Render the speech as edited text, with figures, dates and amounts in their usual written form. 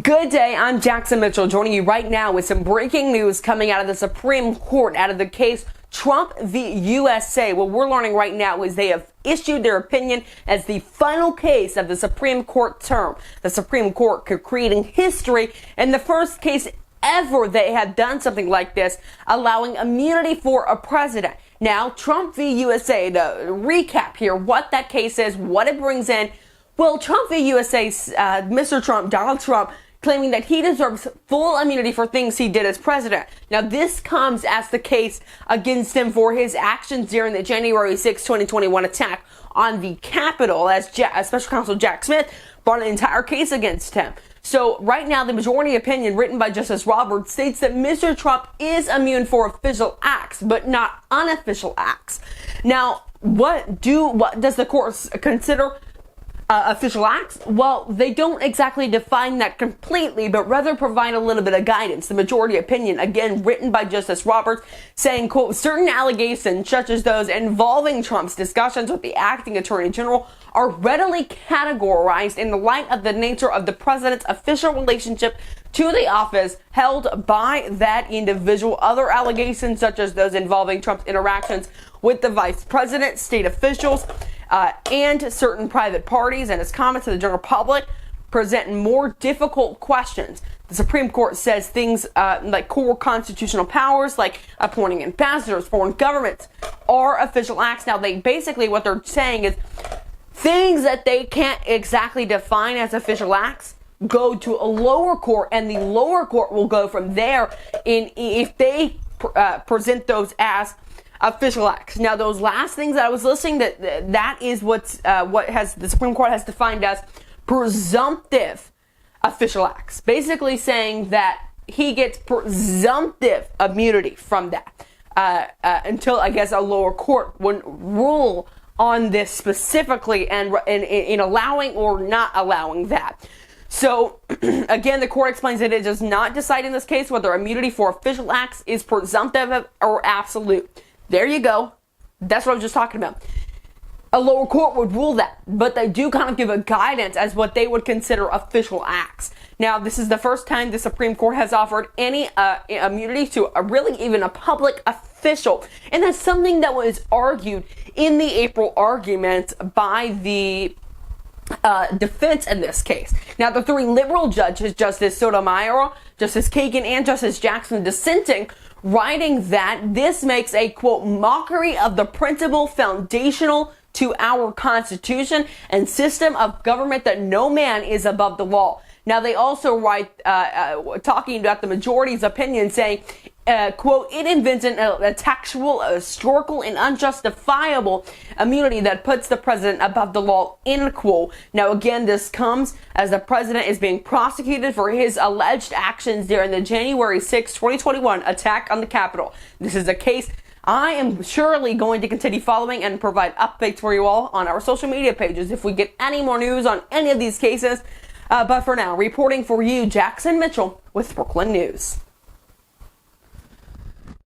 Good day, I'm Jackson Mitchell, joining you right now with some breaking news coming out of the Supreme Court, out of the case Trump v. USA. What we're learning right now is they have issued their opinion as the final case of the Supreme Court term. The Supreme Court creating history, and the first case ever they have done something like this, allowing immunity for a president. Now, Trump v. USA, to recap here, what that case is, what it brings in. Well, Trump v. USA, Mr. Trump, Donald Trump, claiming that he deserves full immunity for things he did as president. Now, this comes as the case against him for his actions during the January 6, 2021 attack on the Capitol, as Special Counsel Jack Smith brought an entire case against him. So right now, the majority opinion written by Justice Roberts states that Mr. Trump is immune for official acts, but not unofficial acts. Now, what does the court consider official acts? Well, they don't exactly define that completely, but rather provide a little bit of guidance. The majority opinion, again, written by Justice Roberts, saying, quote, certain allegations, such as those involving Trump's discussions with the acting attorney general, are readily categorized in the light of the nature of the president's official relationship to the office held by that individual. Other allegations, such as those involving Trump's interactions with the vice president, state officials, and certain private parties, and his comments to the general public, present more difficult questions. The Supreme Court says things like core constitutional powers, like appointing ambassadors, foreign governments, are official acts. Now, what they're saying is things that they can't exactly define as official acts go to a lower court, and the lower court will go from there if they present those as official acts. Now, those last things that I was listening, that is what the Supreme Court has defined as presumptive official acts, basically saying that he gets presumptive immunity from that until, I guess, a lower court would rule on this specifically and in allowing or not allowing that. So, again, the court explains that it does not decide in this case whether immunity for official acts is presumptive or absolute. There you go. That's what I was just talking about. A lower court would rule that, but they do kind of give a guidance as what they would consider official acts. Now, this is the first time the Supreme Court has offered any immunity to really even a public official. And that's something that was argued in the April argument by the defense in this case. Now, the three liberal judges, Justice Sotomayor, Justice Kagan, and Justice Jackson dissenting, writing that this makes a, quote, mockery of the principle foundational to our Constitution and system of government that no man is above the law. Now, they also write, talking about the majority's opinion, saying, quote, it invents a textual, historical, and unjustifiable immunity that puts the president above the law, end quote. Now, again, this comes as the president is being prosecuted for his alleged actions during the January 6, 2021 attack on the Capitol. This is a case I am surely going to continue following and provide updates for you all on our social media pages if we get any more news on any of these cases. But for now, reporting for you, Jackson Mitchell with Brooklyn News.